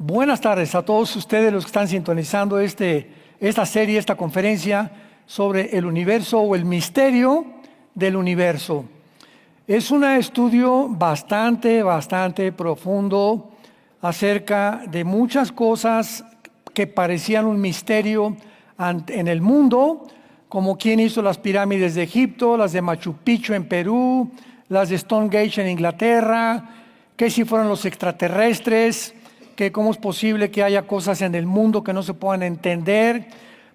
Buenas tardes a todos ustedes los que están sintonizando esta serie, esta conferencia sobre el universo o el misterio del universo. Es un estudio bastante profundo acerca de muchas cosas que parecían un misterio en el mundo, como quién hizo las pirámides de Egipto, las de Machu Picchu en Perú, las de Stonehenge en Inglaterra, que si fueron los extraterrestres, que cómo es posible que haya cosas en el mundo que no se puedan entender,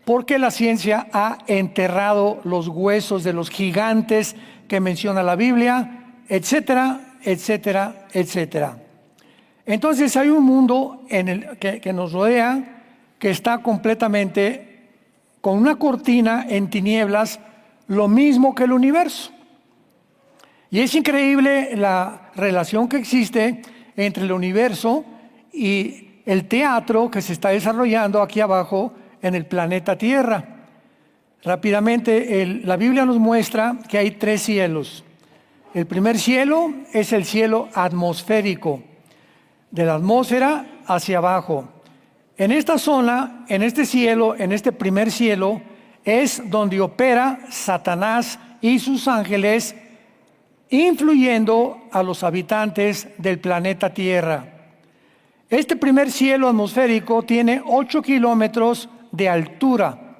porque la ciencia ha enterrado los huesos de los gigantes que menciona la Biblia, etcétera, etcétera, etcétera. Entonces hay un mundo que nos rodea que está completamente con una cortina en tinieblas, lo mismo que el universo. Y es increíble la relación que existe entre el universo y el teatro que se está desarrollando aquí abajo en el planeta Tierra. Rápidamente, la Biblia nos muestra que hay tres cielos. El primer cielo es el cielo atmosférico, de la atmósfera hacia abajo. En esta zona, en este cielo, en este primer cielo, es donde opera Satanás y sus ángeles, influyendo a los habitantes del planeta Tierra. Este primer cielo atmosférico tiene 8 kilómetros de altura,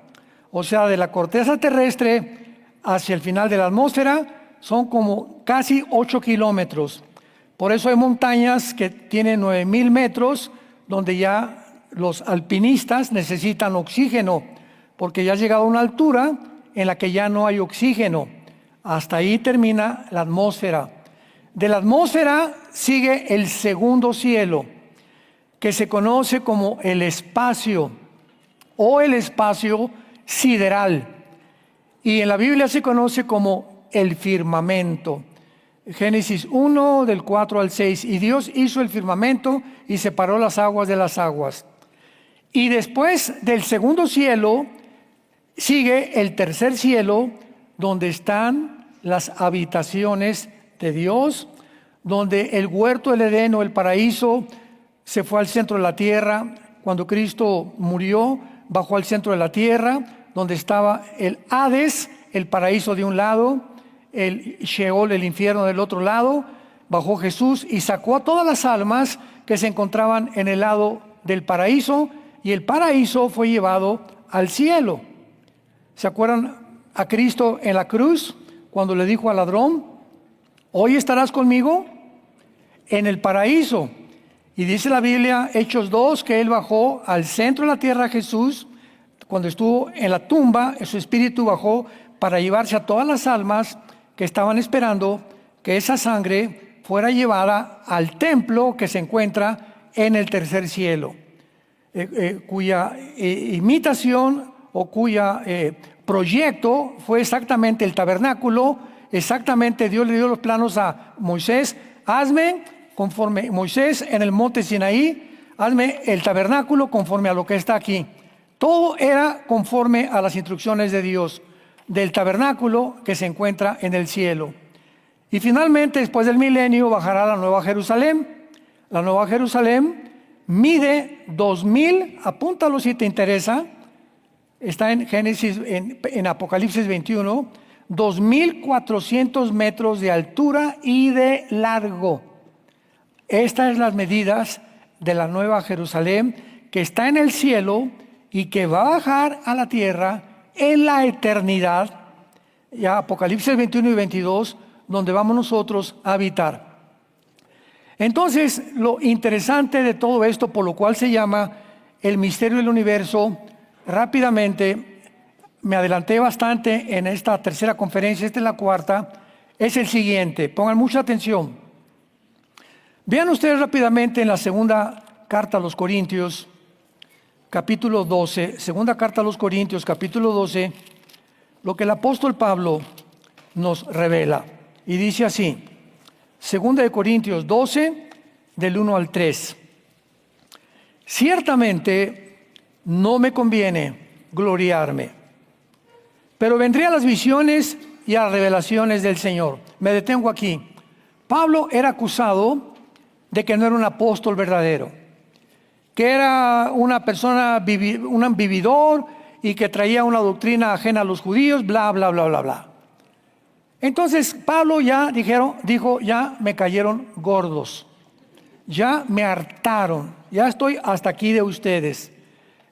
o sea, de la corteza terrestre hacia el final de la atmósfera son como casi 8 kilómetros. Por eso hay montañas que tienen 9,000 metros, donde ya los alpinistas necesitan oxígeno, porque ya ha llegado a una altura en la que ya no hay oxígeno. Hasta ahí termina la atmósfera. De la atmósfera sigue el segundo cielo, que se conoce como el espacio o el espacio sideral. Y en la Biblia se conoce como el firmamento. Génesis 1, del 4 al 6. Y Dios hizo el firmamento y separó las aguas de las aguas. Y después del segundo cielo sigue el tercer cielo, donde están las habitaciones de Dios, donde el huerto del Edén o el paraíso se fue al centro de la tierra. Cuando Cristo murió, bajó al centro de la tierra, donde estaba el Hades, el paraíso de un lado, el Sheol, el infierno del otro lado. Bajó Jesús y sacó a todas las almas que se encontraban en el lado del paraíso, y el paraíso fue llevado al cielo. ¿Se acuerdan a Cristo en la cruz cuando le dijo al ladrón: hoy estarás conmigo en el paraíso? Y dice la Biblia, Hechos 2, que Él bajó al centro de la tierra, Jesús, cuando estuvo en la tumba, su espíritu bajó para llevarse a todas las almas que estaban esperando que esa sangre fuera llevada al templo que se encuentra en el tercer cielo, cuya imitación o cuya proyecto fue exactamente el tabernáculo. Exactamente, Dios le dio los planos a Moisés: hazme conforme Moisés en el monte Sinaí, hazme el tabernáculo conforme a lo que está aquí. Todo era conforme a las instrucciones de Dios, del tabernáculo que se encuentra en el cielo. Y finalmente, después del milenio, bajará la Nueva Jerusalén. La Nueva Jerusalén mide 2,000, apúntalo si te interesa, está en Génesis, en Apocalipsis 21, 2,400 metros de altura y de largo. Estas son las medidas de la Nueva Jerusalén, que está en el cielo y que va a bajar a la tierra en la eternidad. Ya Apocalipsis 21 y 22, donde vamos nosotros a habitar. Entonces, lo interesante de todo esto, por lo cual se llama el misterio del universo, rápidamente, me adelanté bastante en esta tercera conferencia, esta es la cuarta, es el siguiente. Pongan mucha atención. Vean ustedes rápidamente en la segunda carta a los Corintios, capítulo 12, segunda carta a los Corintios, capítulo 12, lo que el apóstol Pablo nos revela. Y dice así, segunda de Corintios 12, del 1 al 3. Ciertamente no me conviene gloriarme, pero vendré a las visiones y a las revelaciones del Señor. Me detengo aquí. Pablo era acusado de que no era un apóstol verdadero. que era una persona, un vividor y que traía una doctrina ajena a los judíos, bla, bla, bla, bla, bla. Entonces Pablo ya dijo, ya me cayeron gordos, ya me hartaron, ya estoy hasta aquí de ustedes.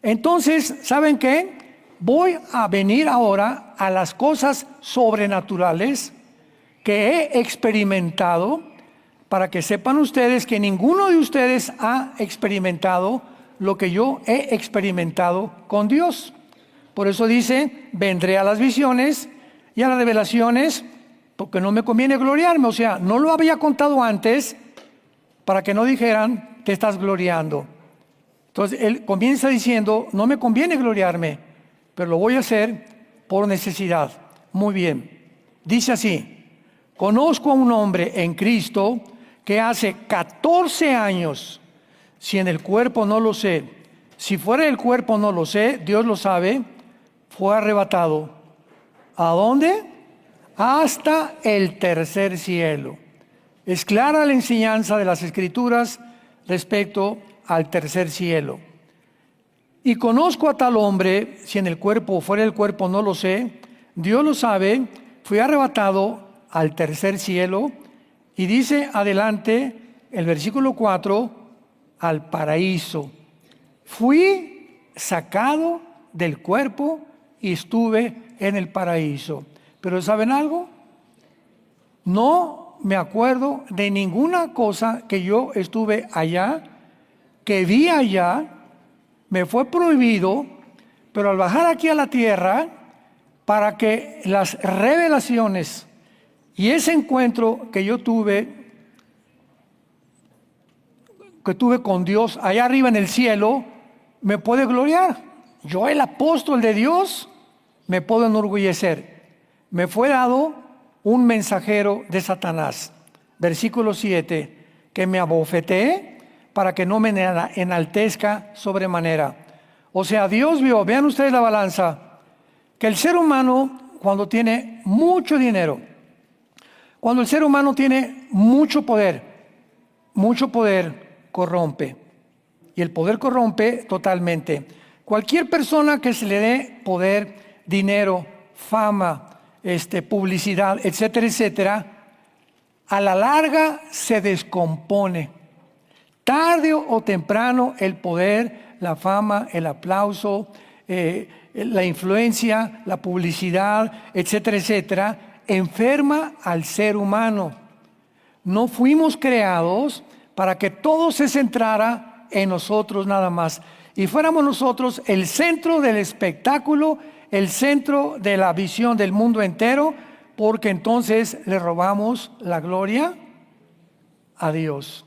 Entonces, ¿saben qué? Voy a venir ahora a las cosas sobrenaturales que he experimentado, para que sepan ustedes que ninguno de ustedes ha experimentado lo que yo he experimentado con Dios. Por eso dice, vendré a las visiones y a las revelaciones, porque no me conviene gloriarme. O sea, no lo había contado antes para que no dijeran, te estás gloriando. Entonces, él comienza diciendo, no me conviene gloriarme, pero lo voy a hacer por necesidad. Muy bien. Dice así, conozco a un hombre en Cristo que hace 14 años, si en el cuerpo no lo sé, si fuera el cuerpo no lo sé, Dios lo sabe, fue arrebatado. ¿A dónde? Hasta el tercer cielo. Es clara la enseñanza de las Escrituras respecto al tercer cielo. Y conozco a tal hombre, si en el cuerpo o fuera del cuerpo no lo sé, Dios lo sabe, fui arrebatado al tercer cielo. Y dice adelante el versículo 4, al paraíso. Fui sacado del cuerpo y estuve en el paraíso. Pero ¿saben algo? No me acuerdo de ninguna cosa que yo estuve allá, que vi allá, me fue prohibido, pero al bajar aquí a la tierra, para que las revelaciones y ese encuentro que yo tuve con Dios allá arriba en el cielo, me puede gloriar. Yo, el apóstol de Dios, me puedo enorgullecer. Me fue dado un mensajero de Satanás, versículo 7, que me abofeteé para que no me enaltezca sobremanera. O sea, Dios vio, vean ustedes la balanza, que el ser humano, cuando tiene mucho dinero, cuando el ser humano tiene mucho poder corrompe. Y el poder corrompe totalmente. Cualquier persona que se le dé poder, dinero, fama, publicidad, etcétera, etcétera, a la larga se descompone. Tarde o temprano el poder, la fama, el aplauso, la influencia, la publicidad, etcétera, etcétera, enferma al ser humano. No fuimos creados para que todo se centrara en nosotros nada más y fuéramos nosotros el centro del espectáculo, el centro de la visión del mundo entero, porque entonces le robamos la gloria a Dios.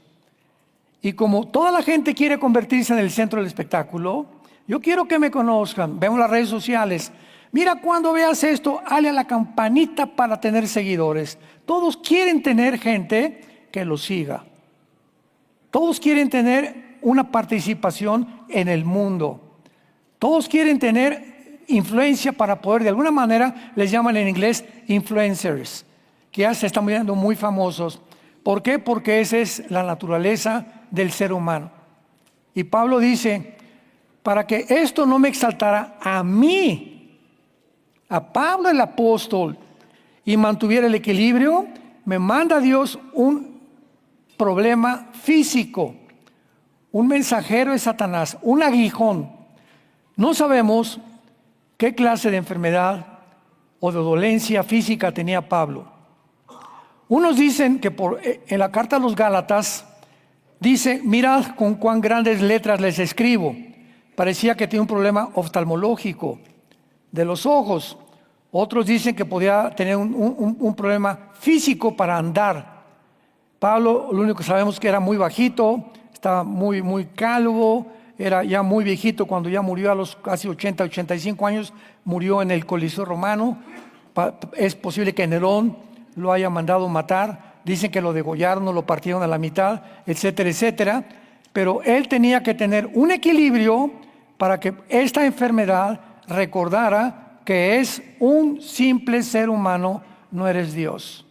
Y como toda la gente quiere convertirse en el centro del espectáculo, yo quiero que me conozcan. Vemos las redes sociales. Mira, cuando veas esto, dale a la campanita para tener seguidores. Todos quieren tener gente que los siga. Todos quieren tener una participación en el mundo. Todos quieren tener influencia para poder, de alguna manera, les llaman en inglés influencers, que ya se están volviendo muy famosos. ¿Por qué? Porque esa es la naturaleza del ser humano. Y Pablo dice, para que esto no me exaltara a mí, a Pablo el apóstol, y mantuviera el equilibrio, me manda Dios un problema físico, un mensajero de Satanás, un aguijón. No sabemos qué clase de enfermedad o de dolencia física tenía Pablo. Unos dicen que en la carta a los Gálatas dice, mirad con cuán grandes letras les escribo. Parecía que tenía un problema oftalmológico de los ojos. Otros dicen que podía tener un problema físico para andar. Pablo, lo único que sabemos es que era muy bajito, estaba muy calvo, era ya muy viejito cuando ya murió a los casi 80, 85 años, murió en el Coliseo Romano. Es posible que Nerón lo haya mandado matar, dicen que lo degollaron, lo partieron a la mitad, etcétera, etcétera. Pero él tenía que tener un equilibrio para que esta enfermedad recordara que es un simple ser humano, no eres Dios.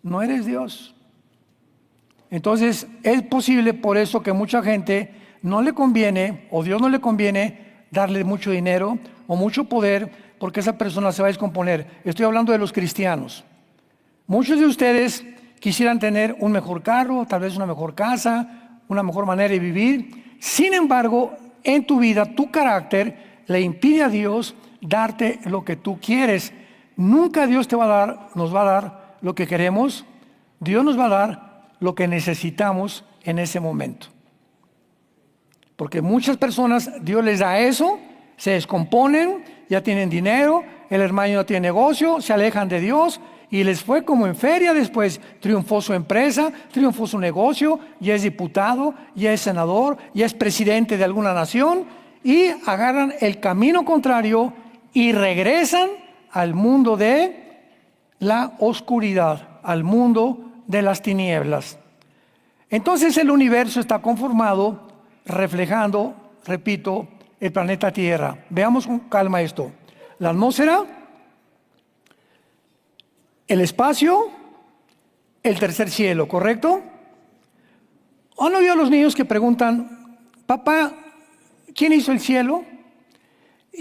No eres Dios. Entonces es posible por eso que mucha gente no le conviene, o Dios no le conviene, darle mucho dinero o mucho poder, porque esa persona se va a descomponer. Estoy hablando de los cristianos. Muchos de ustedes quisieran tener un mejor carro, tal vez una mejor casa, una mejor manera de vivir. Sin embargo, en tu vida, tu carácter le impide a Dios darte lo que tú quieres. Nunca Dios nos va a dar lo que queremos. Dios nos va a dar lo que necesitamos en ese momento. Porque muchas personas, Dios les da eso, se descomponen, ya tienen dinero, el hermano no tiene negocio, se alejan de Dios y les fue como en feria. Después triunfó su empresa, triunfó su negocio, ya es diputado, ya es senador, ya es presidente de alguna nación, y agarran el camino contrario y regresan al mundo de la oscuridad, al mundo de las tinieblas. Entonces el universo está conformado reflejando, repito, el planeta Tierra. Veamos con calma esto. La atmósfera, el espacio, el tercer cielo, ¿correcto? ¿Han oído a los niños que preguntan, papá, ¿quién hizo el cielo?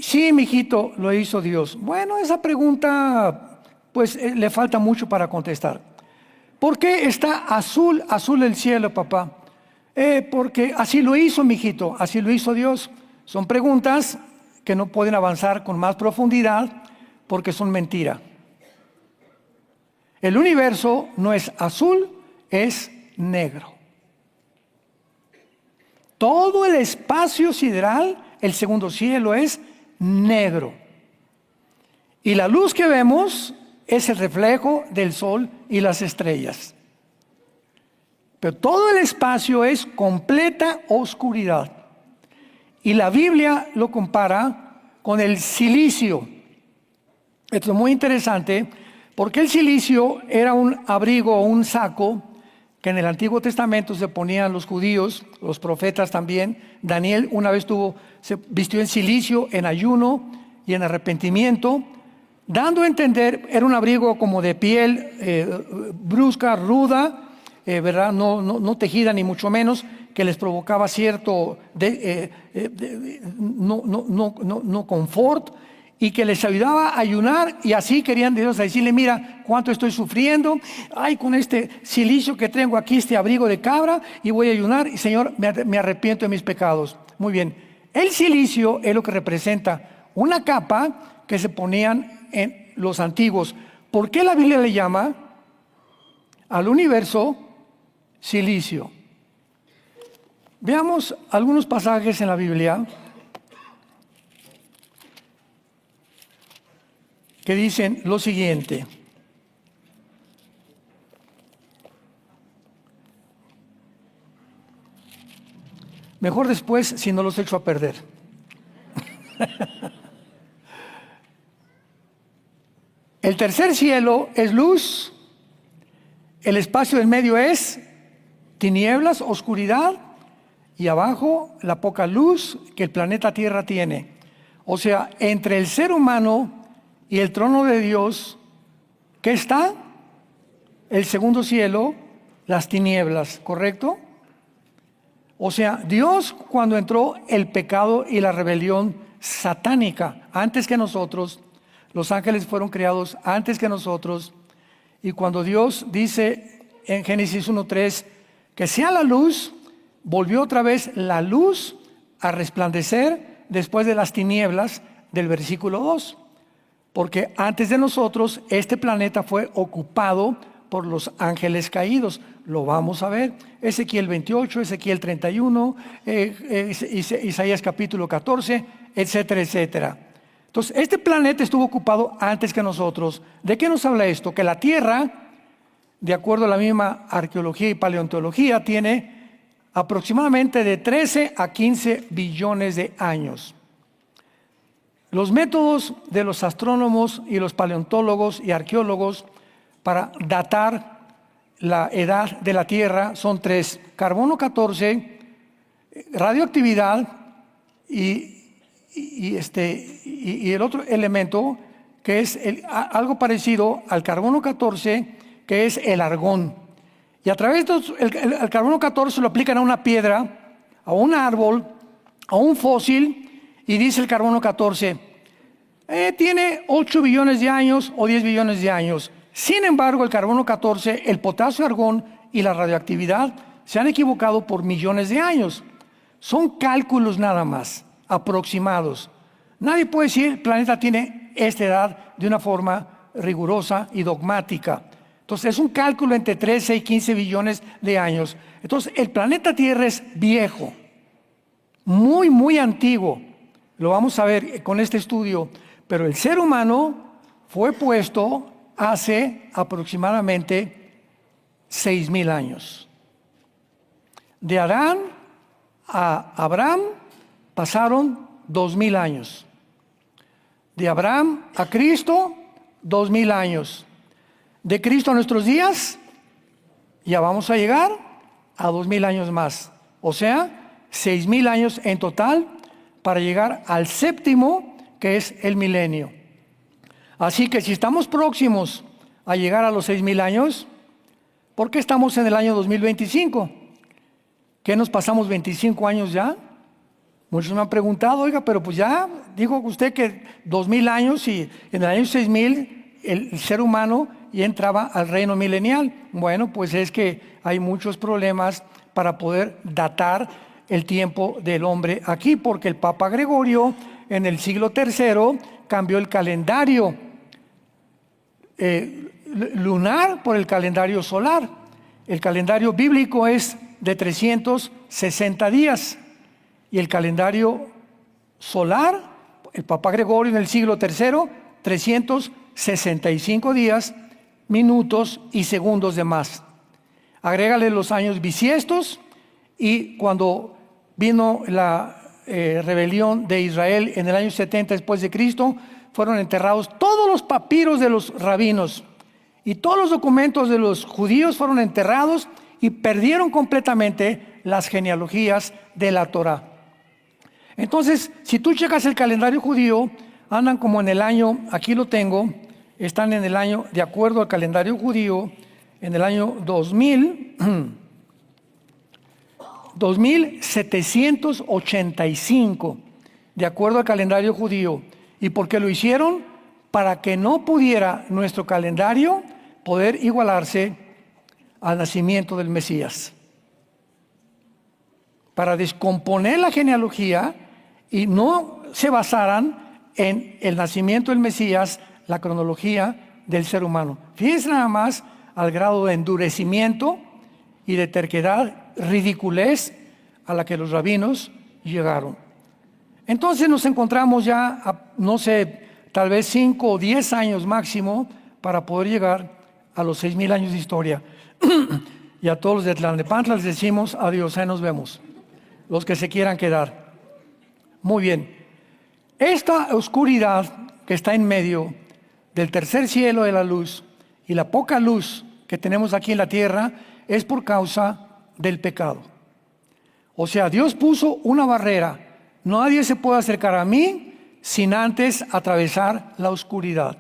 Sí, mijito, lo hizo Dios. Bueno, esa pregunta, pues le falta mucho para contestar. ¿Por qué está azul el cielo, papá? Porque así lo hizo, mijito, así lo hizo Dios. Son preguntas que no pueden avanzar con más profundidad porque son mentira. El universo no es azul, es negro. Todo el espacio sideral, el segundo cielo, es negro. Y la luz que vemos es el reflejo del sol y las estrellas. Pero todo el espacio es completa oscuridad. Y la Biblia lo compara con el silicio. Esto es muy interesante porque el silicio era un abrigo o un saco que en el Antiguo Testamento se ponían los judíos, los profetas también. Daniel una vez se vistió en silicio, en ayuno y en arrepentimiento, dando a entender, era un abrigo como de piel brusca, ruda, ¿verdad? No tejida ni mucho menos, que les provocaba cierto no confort, y que les ayudaba a ayunar, y así querían Dios a decirle, mira cuánto estoy sufriendo, ay, con este silicio que tengo aquí, este abrigo de cabra, y voy a ayunar, y Señor, me arrepiento de mis pecados. Muy bien, el silicio es lo que representa una capa que se ponían en los antiguos. ¿Por qué la Biblia le llama al universo silicio? Veamos algunos pasajes en la Biblia que dicen lo siguiente. Mejor después si no los echo a perder. El tercer cielo es luz, el espacio del medio es tinieblas, oscuridad, y abajo la poca luz que el planeta Tierra tiene. O sea, entre el ser humano y el trono de Dios, ¿qué está? El segundo cielo, las tinieblas, ¿correcto? O sea, Dios, cuando entró el pecado y la rebelión satánica, antes que nosotros, los ángeles fueron creados antes que nosotros, y cuando Dios dice en Génesis 1:3 que sea la luz, volvió otra vez la luz a resplandecer después de las tinieblas del versículo 2. Porque antes de nosotros este planeta fue ocupado por los ángeles caídos. Lo vamos a ver. Ezequiel 28, Ezequiel 31, Isaías capítulo 14, etcétera, etcétera. Entonces, este planeta estuvo ocupado antes que nosotros. ¿De qué nos habla esto? Que la Tierra, de acuerdo a la misma arqueología y paleontología, tiene aproximadamente de 13 a 15 billones de años. Los métodos de los astrónomos y los paleontólogos y arqueólogos para datar la edad de la Tierra son 3: carbono 14, radioactividad y el otro elemento que es algo parecido al carbono 14, que es el argón. Y a través de el carbono 14 lo aplican a una piedra, a un árbol, a un fósil, y dice el carbono 14, tiene 8 billones de años o 10 billones de años. Sin embargo, el carbono 14, el potasio, argón y la radioactividad se han equivocado por millones de años. Son cálculos nada más, aproximados. Nadie puede decir el planeta tiene esta edad de una forma rigurosa y dogmática. Entonces es un cálculo entre 13 y 15 billones de años. Entonces el planeta Tierra es viejo, muy, muy antiguo. Lo vamos a ver con este estudio. Pero el ser humano fue puesto hace aproximadamente 6,000 años. De Adán a Abraham pasaron 2,000 años. De Abraham a Cristo, 2,000 años. De Cristo a nuestros días, ya vamos a llegar a 2,000 años más. O sea, 6,000 años en total para llegar al séptimo, que es el milenio. Así que si estamos próximos a llegar a los 6,000 años, ¿por qué estamos en el año 2025? ¿Qué nos pasamos 25 años ya? Muchos me han preguntado, oiga, pero pues ya dijo usted que 2,000 años y en el año 6,000 el ser humano ya entraba al reino milenial. Bueno, pues es que hay muchos problemas para poder datar el tiempo del hombre aquí, porque el Papa Gregorio en el siglo III cambió el calendario lunar por el calendario solar. El calendario bíblico es de 360 días y el calendario solar, el Papa Gregorio en el siglo III, 365 días, minutos y segundos de más. Agrégale los años bisiestos y cuando vino la rebelión de Israel en el año 70 después de Cristo, fueron enterrados todos los papiros de los rabinos y todos los documentos de los judíos fueron enterrados y perdieron completamente las genealogías de la Torá. Entonces, si tú checas el calendario judío, andan como en el año, aquí lo tengo, están en el año, de acuerdo al calendario judío, en el año 2785, de acuerdo al calendario judío. ¿Y por qué lo hicieron? Para que no pudiera nuestro calendario poder igualarse al nacimiento del Mesías. Para descomponer la genealogía y no se basaran en el nacimiento del Mesías, la cronología del ser humano. Fíjense nada más al grado de endurecimiento y de terquedad, ridiculez a la que los rabinos llegaron. Entonces nos encontramos ya, no sé, tal vez 5 o 10 años máximo para poder llegar a los 6,000 años de historia. Y a todos los de Tlalnepantla les decimos adiós, ahí nos vemos. Los que se quieran quedar. Muy bien. Esta oscuridad que está en medio del tercer cielo de la luz y la poca luz que tenemos aquí en la tierra es por causa del pecado. O sea, Dios puso una barrera. Nadie se puede acercar a mí sin antes atravesar la oscuridad.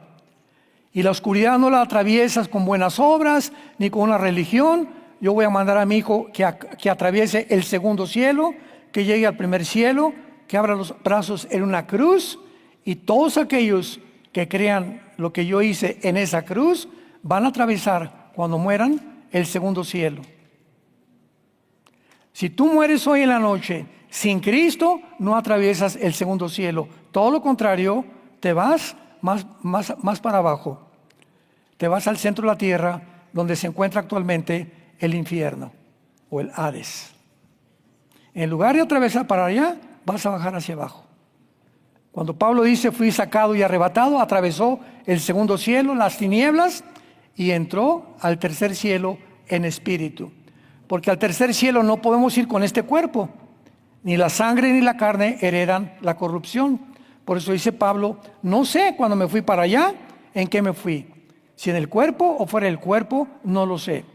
Y la oscuridad no la atraviesas con buenas obras ni con una religión. Yo voy a mandar a mi hijo que atraviese el segundo cielo, que llegue al primer cielo, que abra los brazos en una cruz, y todos aquellos que crean lo que yo hice en esa cruz van a atravesar cuando mueran el segundo cielo. Si tú mueres hoy en la noche sin Cristo, no atraviesas el segundo cielo. Todo lo contrario, te vas más para abajo. Te vas al centro de la tierra, donde se encuentra actualmente el infierno o el Hades. En lugar de atravesar para allá, vas a bajar hacia abajo. Cuando Pablo dice, fui sacado y arrebatado, atravesó el segundo cielo, las tinieblas, y entró al tercer cielo en espíritu. Porque al tercer cielo no podemos ir con este cuerpo. Ni la sangre ni la carne heredan la corrupción. Por eso dice Pablo, no sé cuando me fui para allá, en qué me fui. Si en el cuerpo o fuera del cuerpo, no lo sé.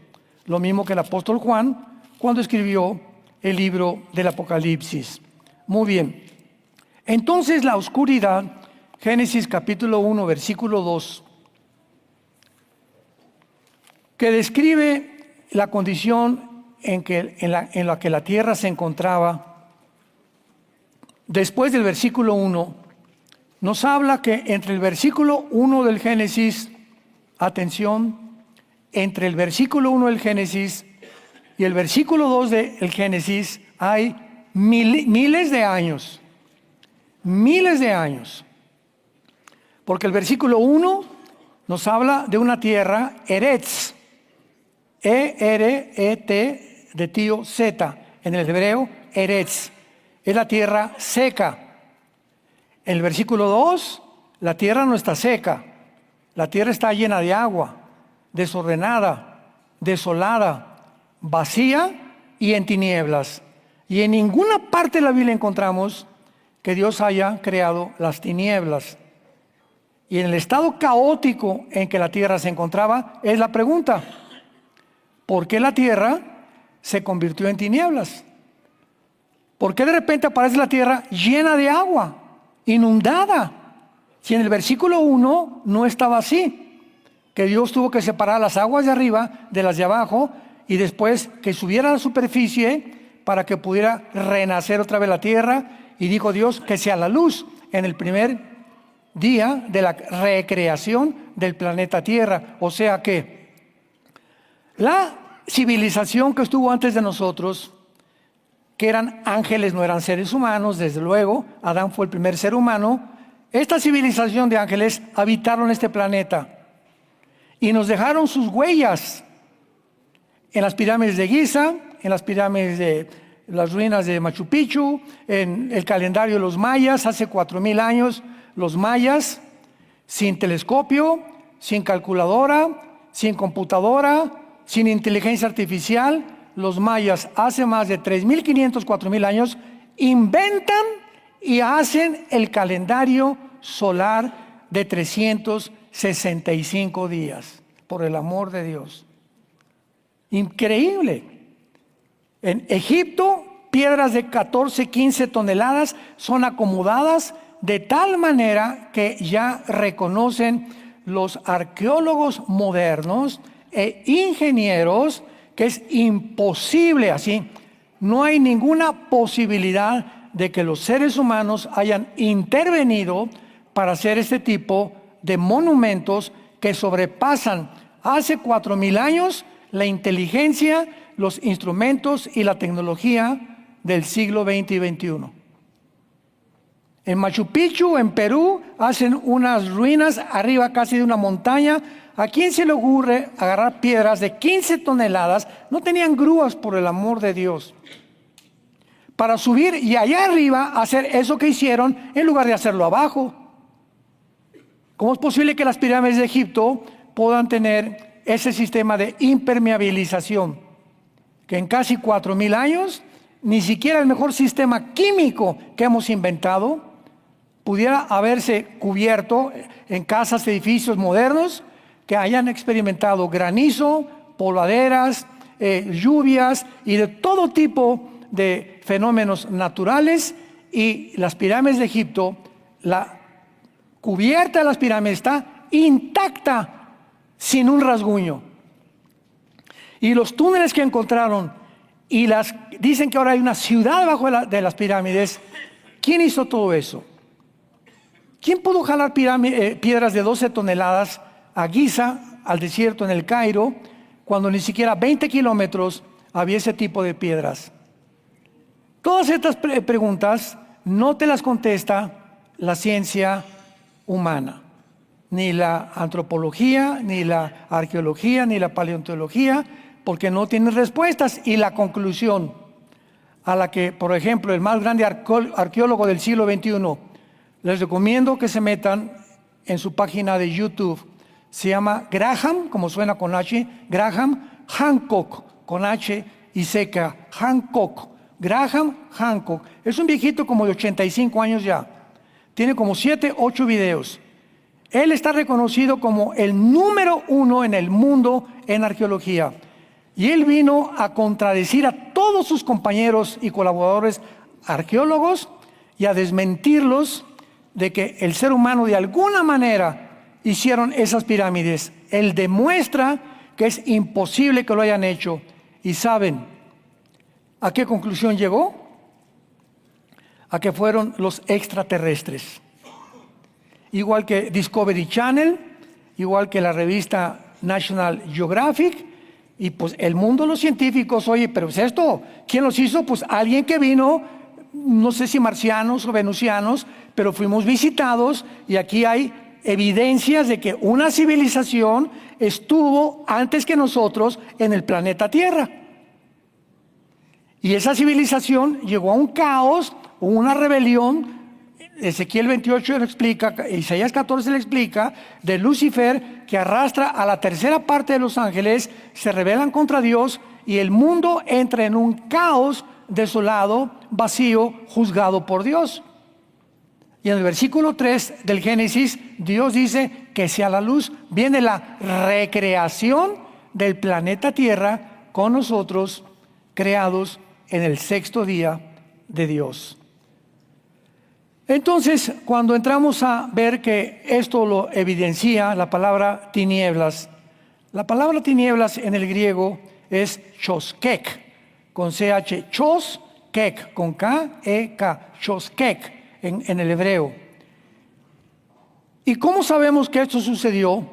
Lo mismo que el apóstol Juan cuando escribió el libro del Apocalipsis. Muy bien. Entonces la oscuridad, Génesis capítulo 1, versículo 2, que describe la condición en la que la tierra se encontraba después del versículo 1, nos habla que entre el versículo 1 del Génesis, atención, entre el versículo 1 del Génesis y el versículo 2 del Génesis hay miles de años. Miles de años. Porque el versículo 1 nos habla de una tierra, Eretz, E-R-E-T, de tío Z, en el hebreo, Eretz, es la tierra seca. En el versículo 2, la tierra no está seca, la tierra está llena de agua, desordenada, desolada, vacía y en tinieblas. Y en ninguna parte de la Biblia encontramos que Dios haya creado las tinieblas. Y en el estado caótico en que la tierra se encontraba, es la pregunta: ¿por qué la tierra se convirtió en tinieblas? ¿Por qué de repente aparece la tierra llena de agua, inundada? Si en el versículo 1 no estaba así, que Dios tuvo que separar las aguas de arriba de las de abajo y después que subiera a la superficie para que pudiera renacer otra vez la tierra. Y dijo Dios que sea la luz en el primer día de la recreación del planeta Tierra. O sea que la civilización que estuvo antes de nosotros, que eran ángeles, no eran seres humanos, desde luego, Adán fue el primer ser humano. Esta civilización de ángeles habitaron este planeta y nos dejaron sus huellas en las pirámides de Giza, en las pirámides de las ruinas de Machu Picchu, en el calendario de los mayas, hace 4000 años, los mayas, sin telescopio, sin calculadora, sin computadora, sin inteligencia artificial, los mayas hace más de 3500, 4000 años, inventan y hacen el calendario solar de 365 días, por el amor de Dios. Increíble. En Egipto, piedras de 14, 15 toneladas son acomodadas de tal manera que ya reconocen los arqueólogos modernos e ingenieros que es imposible así. No hay ninguna posibilidad de que los seres humanos hayan intervenido para hacer este tipo de monumentos que sobrepasan hace 4000 años la inteligencia, los instrumentos y la tecnología del siglo XX y XXI. En Machu Picchu, en Perú, hacen unas ruinas arriba casi de una montaña. ¿A quién se le ocurre agarrar piedras de 15 toneladas? No tenían grúas, por el amor de Dios, para subir y allá arriba hacer eso que hicieron en lugar de hacerlo abajo. ¿Cómo es posible que las pirámides de Egipto puedan tener ese sistema de impermeabilización? Que en casi 4000 años, ni siquiera el mejor sistema químico que hemos inventado pudiera haberse cubierto en casas, edificios modernos que hayan experimentado granizo, polvaderas, lluvias y de todo tipo de fenómenos naturales. Y las pirámides de Egipto, la cubierta de las pirámides está intacta, sin un rasguño. Y los túneles que encontraron, y dicen que ahora hay una ciudad debajo de las pirámides. ¿Quién hizo todo eso? ¿Quién pudo jalar piedras de 12 toneladas a Giza, al desierto en el Cairo, cuando ni siquiera 20 kilómetros había ese tipo de piedras? Todas estas preguntas no te las contesta la ciencia humana, ni la antropología, ni la arqueología, ni la paleontología, porque no tienen respuestas. Y la conclusión a la que, por ejemplo, el más grande arqueólogo del siglo XXI, les recomiendo que se metan en su página de YouTube, se llama Graham, como suena con H, Graham Hancock, con H y seca, Hancock, Graham Hancock. Es un viejito como de 85 años ya, tiene como 7, 8 videos. Él está reconocido como el número 1 en el mundo en arqueología. Y él vino a contradecir a todos sus compañeros y colaboradores arqueólogos y a desmentirlos de que el ser humano de alguna manera hicieron esas pirámides. Él demuestra que es imposible que lo hayan hecho. ¿Y saben a qué conclusión llegó? a que fueron los extraterrestres. Igual que Discovery Channel, igual que la revista National Geographic, y pues el mundo de los científicos, oye, pero es esto, ¿quién los hizo? Pues alguien que vino, no sé si marcianos o venusianos, pero fuimos visitados y aquí hay evidencias de que una civilización estuvo antes que nosotros en el planeta Tierra. Y esa civilización llegó a un caos, una rebelión. Ezequiel 28 lo explica, Isaías 14 le explica, de Lucifer, que arrastra a la tercera parte de los ángeles, se rebelan contra Dios y el mundo entra en un caos desolado, vacío, juzgado por Dios. Y en el versículo 3 del Génesis, Dios dice que sea la luz. Viene la recreación del planeta Tierra con nosotros, creados en el sexto día de Dios. Entonces, cuando entramos a ver que esto lo evidencia la palabra tinieblas en el griego es choskek, con CH, choskek, con K-E-K, choskek en el hebreo. ¿Y cómo sabemos que esto sucedió?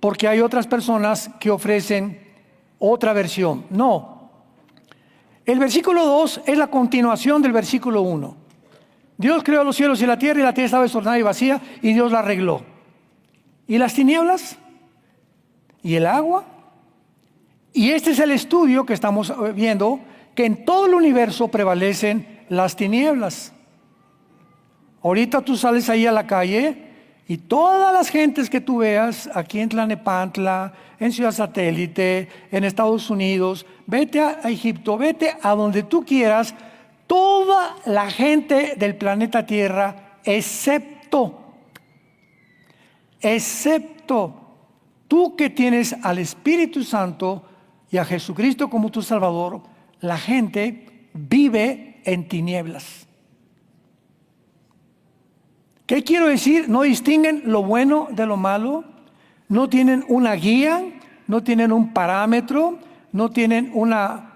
Porque hay otras personas que ofrecen otra versión. No. El versículo 2 es la continuación del versículo 1. Dios creó los cielos y la tierra estaba desordenada y vacía y Dios la arregló. ¿Y las tinieblas? ¿Y el agua? Y este es el estudio que estamos viendo, que en todo el universo prevalecen las tinieblas. Ahorita tú sales ahí a la calle y todas las gentes que tú veas aquí en Tlalnepantla, en Ciudad Satélite, en Estados Unidos, vete a Egipto, vete a donde tú quieras, toda la gente del planeta Tierra, excepto tú que tienes al Espíritu Santo y a Jesucristo como tu Salvador, la gente vive en tinieblas. ¿Qué quiero decir? No distinguen lo bueno de lo malo, no tienen una guía, no tienen un parámetro, no tienen una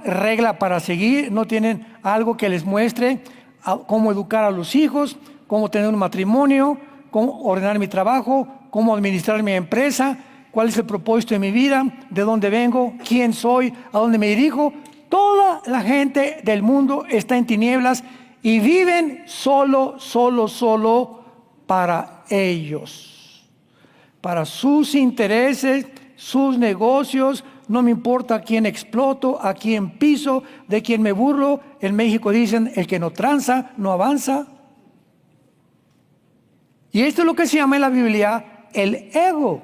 regla para seguir, no tienen algo que les muestre cómo educar a los hijos, cómo tener un matrimonio, cómo ordenar mi trabajo, cómo administrar mi empresa, cuál es el propósito de mi vida, de dónde vengo, quién soy, a dónde me dirijo. Toda la gente del mundo está en tinieblas y viven solo para ellos, para sus intereses, sus negocios. No me importa a quién exploto, a quién piso, de quién me burlo. En México dicen, el que no tranza, no avanza. Y esto es lo que se llama en la Biblia el ego.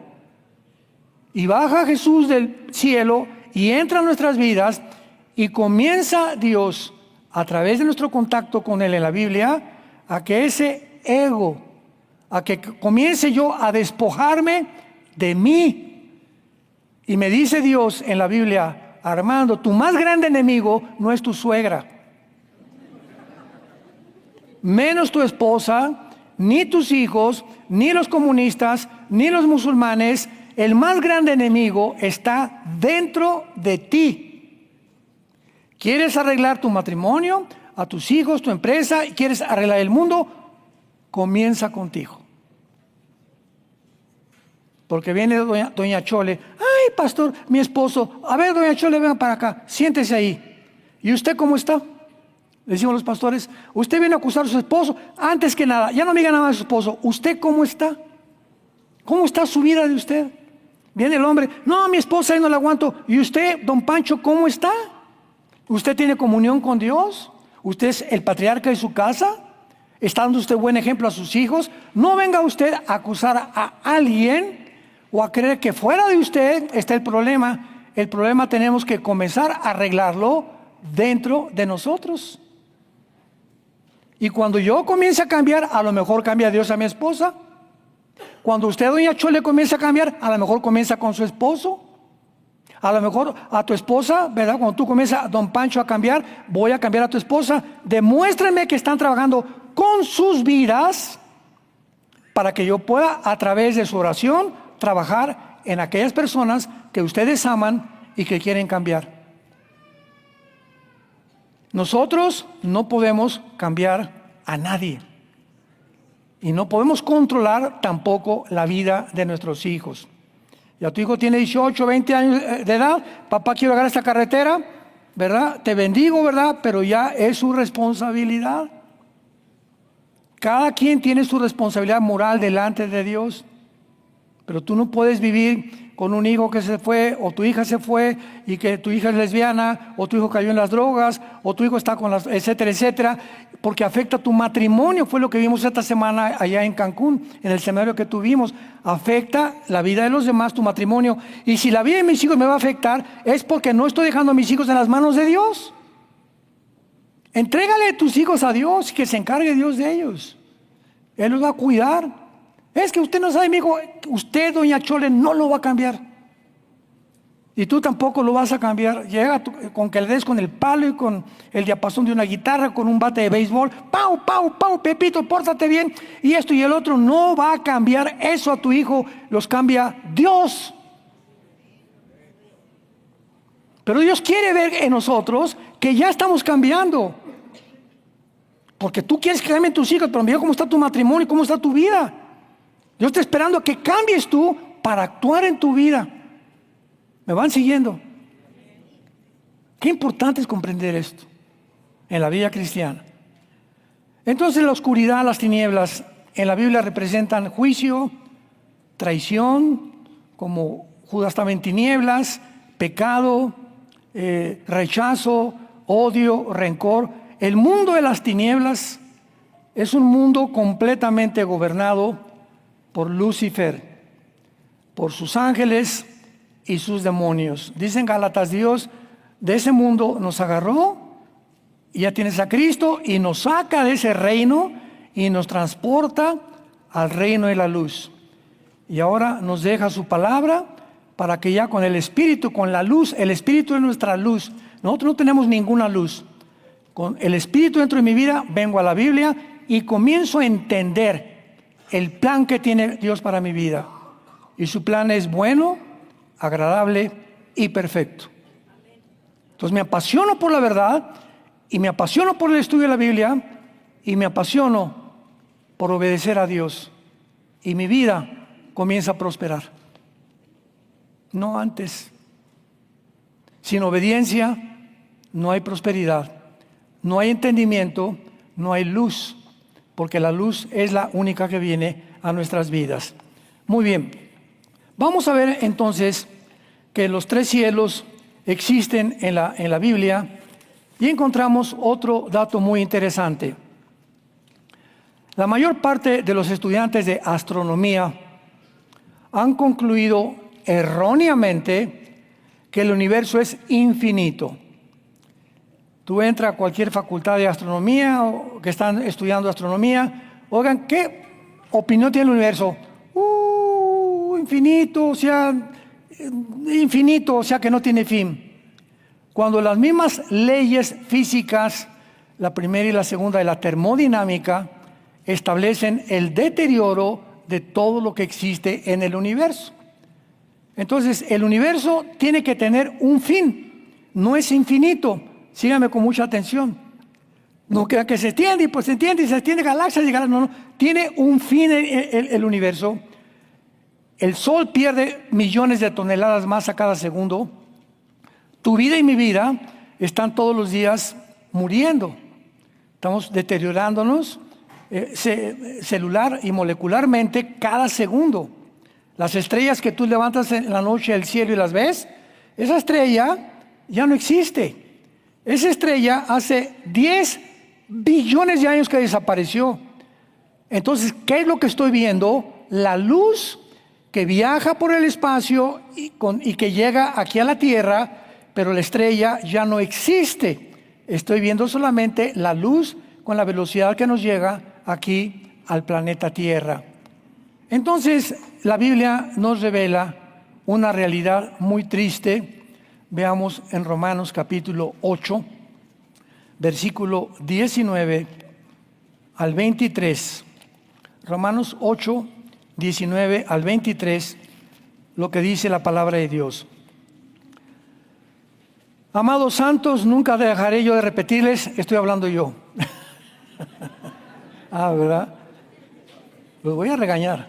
Y baja Jesús del cielo y entra en nuestras vidas y comienza Dios, a través de nuestro contacto con Él en la Biblia, a que ese ego, a que comience yo a despojarme de mí. Y me dice Dios en la Biblia, Armando, tu más grande enemigo no es tu suegra, menos tu esposa, ni tus hijos, ni los comunistas, ni los musulmanes. El más grande enemigo está dentro de ti. ¿Quieres arreglar tu matrimonio, a tus hijos, tu empresa? ¿Quieres arreglar el mundo? Comienza contigo. Porque viene doña Chole, ay pastor, mi esposo, a ver doña Chole, venga para acá, siéntese ahí. ¿Y usted cómo está? Le decimos los pastores, usted viene a acusar a su esposo. Antes que nada, ya no me diga nada de su esposo, ¿usted cómo está? ¿Cómo está su vida de usted? Viene el hombre, no, mi esposa ahí no la aguanto. ¿Y usted, don Pancho, cómo está? ¿Usted tiene comunión con Dios? ¿Usted es el patriarca de su casa? ¿Está dando usted buen ejemplo a sus hijos? No venga usted a acusar a alguien o a creer que fuera de usted está el problema. El problema tenemos que comenzar a arreglarlo dentro de nosotros. Y cuando yo comience a cambiar, a lo mejor cambia Dios a mi esposa. Cuando usted, doña Chole, comienza a cambiar, a lo mejor comienza con su esposo. A lo mejor a tu esposa, ¿verdad? Cuando tú comienzas, don Pancho, a cambiar, voy a cambiar a tu esposa. Demuéstrenme que están trabajando con sus vidas para que yo pueda, a través de su oración, trabajar en aquellas personas que ustedes aman y que quieren cambiar. Nosotros no podemos cambiar a nadie. Y no podemos controlar tampoco la vida de nuestros hijos. Ya tu hijo tiene 18, 20 años de edad. Papá, quiero agarrar esta carretera, ¿verdad? Te bendigo, ¿verdad? Pero ya es su responsabilidad. Cada quien tiene su responsabilidad moral delante de Dios. Pero tú no puedes vivir con un hijo que se fue, o tu hija se fue, y que tu hija es lesbiana, o tu hijo cayó en las drogas, o tu hijo está con las, etcétera, etcétera, porque afecta tu matrimonio. Fue lo que vimos esta semana allá en Cancún, en el seminario que tuvimos. Afecta la vida de los demás, tu matrimonio. Y si la vida de mis hijos me va a afectar, es porque no estoy dejando a mis hijos en las manos de Dios. Entrégale tus hijos a Dios, que se encargue Dios de ellos. Él los va a cuidar. Es que usted no sabe, mi hijo, usted, doña Chole, no lo va a cambiar. Y tú tampoco lo vas a cambiar. Llega con que le des con el palo y con el diapasón de una guitarra, con un bate de béisbol. ¡Pau, pau, pau! Pepito, pórtate bien. Y esto y el otro. No va a cambiar eso a tu hijo. Los cambia Dios. Pero Dios quiere ver en nosotros que ya estamos cambiando. Porque tú quieres que cambien tus hijos, pero mira cómo está tu matrimonio y cómo está tu vida. Dios está esperando a que cambies tú para actuar en tu vida. ¿Me van siguiendo? Qué importante es comprender esto en la vida cristiana. Entonces la oscuridad, las tinieblas en la Biblia representan juicio, traición, como Judas estaba en tinieblas, pecado, rechazo, odio, rencor. El mundo de las tinieblas es un mundo completamente gobernado por Lucifer, por sus ángeles y sus demonios. Dicen Gálatas, Dios de ese mundo nos agarró, y ya tienes a Cristo, y nos saca de ese reino y nos transporta al reino de la luz. Y ahora nos deja su palabra para que ya con el Espíritu, con la luz, el Espíritu es nuestra luz. Nosotros no tenemos ninguna luz. Con el Espíritu dentro de mi vida, vengo a la Biblia y comienzo a entender el plan que tiene Dios para mi vida. Y su plan es bueno, agradable y perfecto. Entonces me apasiono por la verdad, y me apasiono por el estudio de la Biblia, y me apasiono por obedecer a Dios. Y mi vida comienza a prosperar. No antes. Sin obediencia no hay prosperidad, no hay entendimiento, no hay luz. Porque la luz es la única que viene a nuestras vidas. Muy bien, vamos a ver entonces que los 3 cielos existen en la Biblia, y encontramos otro dato muy interesante. La mayor parte de los estudiantes de astronomía han concluido erróneamente que el universo es infinito. Tú entras a cualquier facultad de astronomía o que están estudiando astronomía, oigan, ¿qué opinión tiene el universo? Infinito, o sea que no tiene fin. Cuando las mismas leyes físicas, la primera y la segunda de la termodinámica, establecen el deterioro de todo lo que existe en el universo. Entonces, el universo tiene que tener un fin, no es infinito. Síganme con mucha atención. No crea que se extiende, y pues se extiende, y se extiende galaxias y galaxias. No. Tiene un fin el universo. El Sol pierde millones de toneladas más a cada segundo. Tu vida y mi vida están todos los días muriendo. Estamos deteriorándonos celular y molecularmente cada segundo. Las estrellas que tú levantas en la noche del cielo y las ves, esa estrella ya no existe. Esa estrella hace 10 billones de años que desapareció. Entonces, ¿qué es lo que estoy viendo? La luz que viaja por el espacio y que llega aquí a la Tierra, pero la estrella ya no existe. Estoy viendo solamente la luz con la velocidad que nos llega aquí al planeta Tierra. Entonces, la Biblia nos revela una realidad muy triste. Veamos en Romanos capítulo 8, versículo 19 al 23. Romanos 8, 19 al 23, lo que dice la palabra de Dios. Amados santos, nunca dejaré yo de repetirles, estoy hablando yo. ¿Verdad? Los voy a regañar.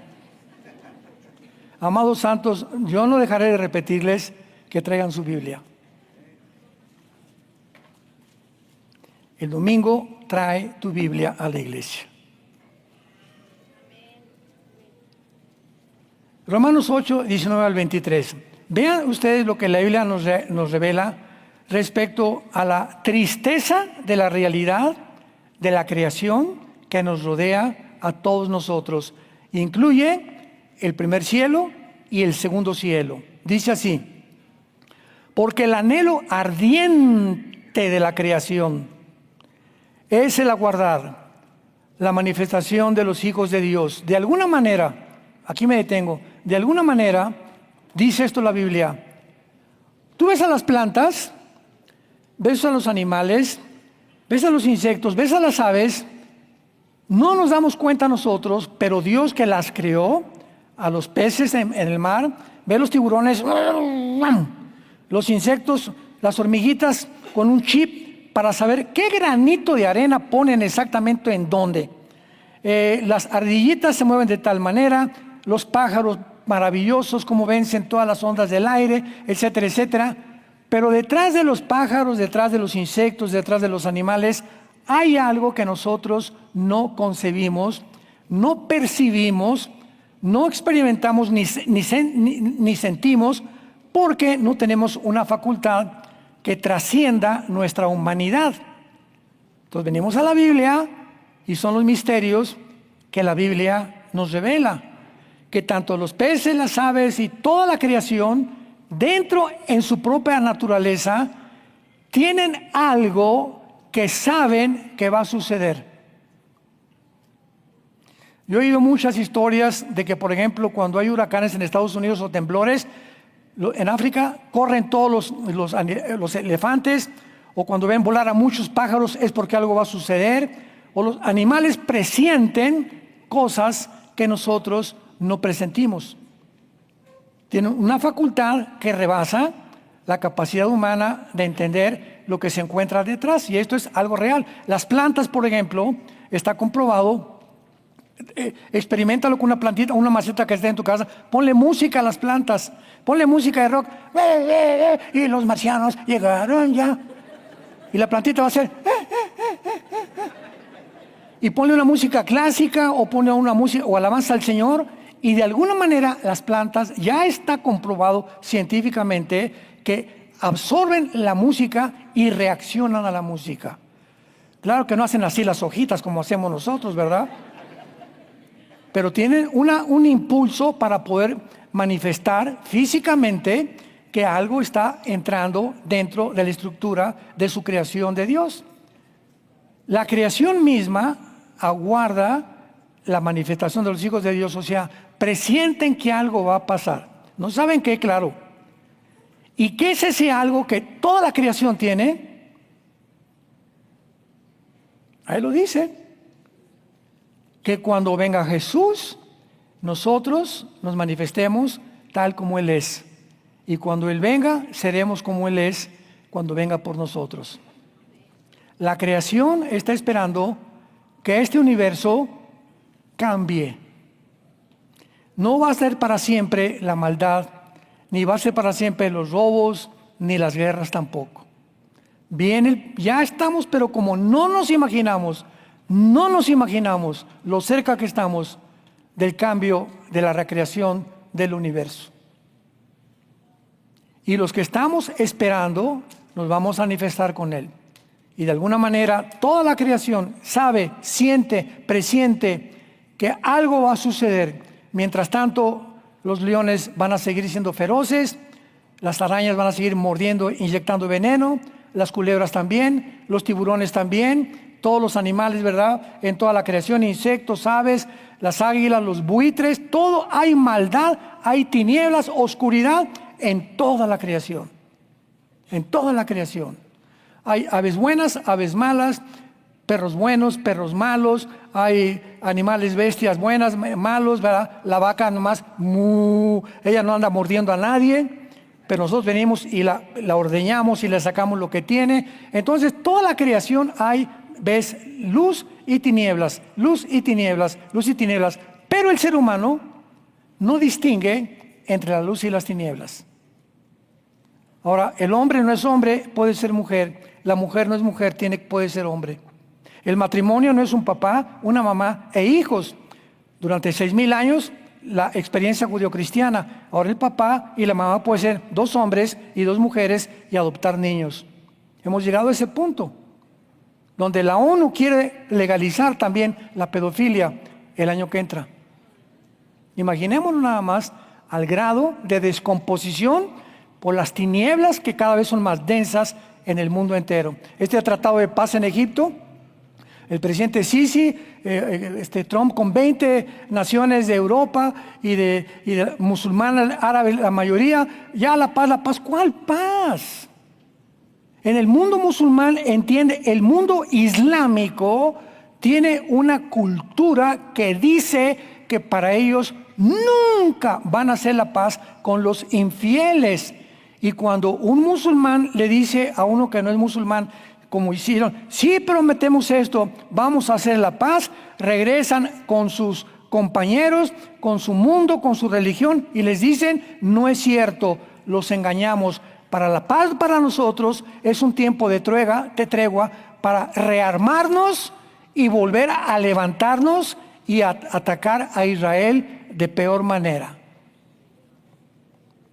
Amados santos, yo no dejaré de repetirles que traigan su Biblia. El domingo trae tu Biblia a la iglesia. Romanos 8, 19 al 23. Vean ustedes lo que la Biblia nos revela respecto a la tristeza de la realidad de la creación que nos rodea a todos nosotros. Incluye el primer cielo y el segundo cielo. Dice así: porque el anhelo ardiente de la creación es el aguardar la manifestación de los hijos de Dios. De alguna manera, aquí me detengo, de alguna manera, dice esto la Biblia, tú ves a las plantas, ves a los animales, ves a los insectos, ves a las aves, no nos damos cuenta nosotros, pero Dios que las creó, a los peces en el mar, ve los tiburones, los insectos, las hormiguitas con un chip para saber qué granito de arena ponen exactamente en dónde. Las ardillitas se mueven de tal manera, los pájaros maravillosos como vencen todas las ondas del aire, etcétera, etcétera. Pero detrás de los pájaros, detrás de los insectos, detrás de los animales, hay algo que nosotros no concebimos, no percibimos, no experimentamos ni sentimos, porque no tenemos una facultad que trascienda nuestra humanidad. Entonces venimos a la Biblia y son los misterios que la Biblia nos revela, que tanto los peces, las aves y toda la creación, dentro en su propia naturaleza, tienen algo que saben que va a suceder. Yo he oído muchas historias de que, por ejemplo, cuando hay huracanes en Estados Unidos o temblores, en África corren todos los elefantes, o cuando ven volar a muchos pájaros es porque algo va a suceder, o los animales presienten cosas que nosotros no presentimos. Tienen una facultad que rebasa la capacidad humana de entender lo que se encuentra detrás, y esto es algo real. Las plantas, por ejemplo, está comprobado. Experiméntalo con una plantita, una maceta que esté en tu casa, ponle música a las plantas, ponle música de rock, y los marcianos llegaron ya, y la plantita va a hacer, y ponle una música clásica, o ponle una música, o alabanza al Señor, y de alguna manera las plantas, ya está comprobado científicamente que absorben la música y reaccionan a la música. Claro que no hacen así las hojitas como hacemos nosotros, ¿verdad? Pero tienen un impulso para poder manifestar físicamente que algo está entrando dentro de la estructura de su creación de Dios. La creación misma aguarda la manifestación de los hijos de Dios, o sea, presienten que algo va a pasar. ¿No saben qué? Claro. ¿Y qué es ese algo que toda la creación tiene? Ahí lo dice. Que cuando venga Jesús, nosotros nos manifestemos tal como Él es. Y cuando Él venga, seremos como Él es cuando venga por nosotros. La creación está esperando que este universo cambie. No va a ser para siempre la maldad, ni va a ser para siempre los robos, ni las guerras tampoco. Bien, ya estamos, pero como no nos imaginamos lo cerca que estamos del cambio, de la recreación del universo. Y los que estamos esperando, nos vamos a manifestar con Él. Y de alguna manera, toda la creación sabe, siente, presiente que algo va a suceder. Mientras tanto, los leones van a seguir siendo feroces, las arañas van a seguir mordiendo, inyectando veneno, las culebras también, los tiburones también, todos los animales, ¿verdad? En toda la creación, insectos, aves, las águilas, los buitres, todo, hay maldad, hay tinieblas, oscuridad en toda la creación. En toda la creación. Hay aves buenas, aves malas, perros buenos, perros malos, hay animales, bestias buenas, malos, ¿verdad? La vaca nomás, ella no anda mordiendo a nadie, pero nosotros venimos y la ordeñamos y le sacamos lo que tiene. Entonces, toda la creación ves luz y tinieblas, luz y tinieblas, luz y tinieblas. Pero el ser humano no distingue entre la luz y las tinieblas. Ahora, el hombre no es hombre, puede ser mujer. La mujer no es mujer, puede ser hombre. El matrimonio no es un papá, una mamá e hijos. Durante 6,000 años, la experiencia judio-cristiana. Ahora el papá y la mamá pueden ser 2 hombres y 2 mujeres y adoptar niños. Hemos llegado a ese punto, donde la ONU quiere legalizar también la pedofilia el año que entra. Imaginémonos nada más al grado de descomposición por las tinieblas que cada vez son más densas en el mundo entero. Este tratado de paz en Egipto, el presidente Sisi, Trump con 20 naciones de Europa y de musulmanes, árabes, la mayoría, ya la paz, ¿cuál paz? En el mundo musulmán, el mundo islámico tiene una cultura que dice que para ellos nunca van a hacer la paz con los infieles. Y cuando un musulmán le dice a uno que no es musulmán, como hicieron, sí prometemos esto, vamos a hacer la paz, regresan con sus compañeros, con su mundo, con su religión, y les dicen, no es cierto, los engañamos. Para la paz para nosotros es un tiempo de tregua para rearmarnos y volver a levantarnos y a atacar a Israel de peor manera.